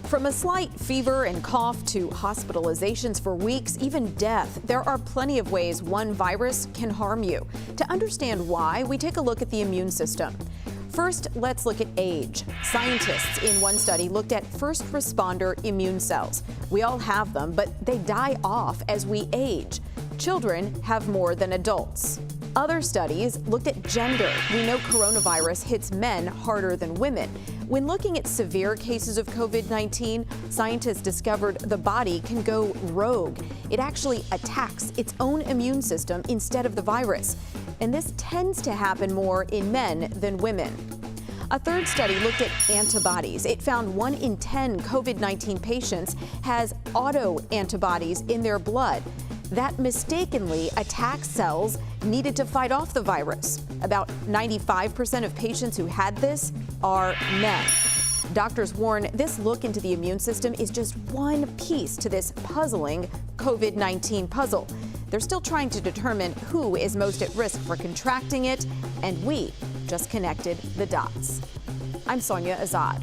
From a slight fever and cough to hospitalizations for weeks, even death, there are plenty of ways one virus can harm you. To understand why, we take a look at the immune system. First, let's look at age. Scientists in one study looked at first responder immune cells. We all have them, but they die off as we age. Children have more than adults. Other studies looked at gender. We know coronavirus hits men harder than women. When looking at severe cases of COVID-19, scientists discovered the body can go rogue. It actually attacks its own immune system instead of the virus. And this tends to happen more in men than women. A third study looked at antibodies. It found 1 in 10 COVID-19 patients has autoantibodies in their blood that mistakenly attack cells needed to fight off the virus. About 95% of patients who had this are men. Doctors warn this look into the immune system is just one piece to this puzzling COVID-19 puzzle. They're still trying to determine who is most at risk for contracting it, and we just connected the dots. I'm Sonia Azad.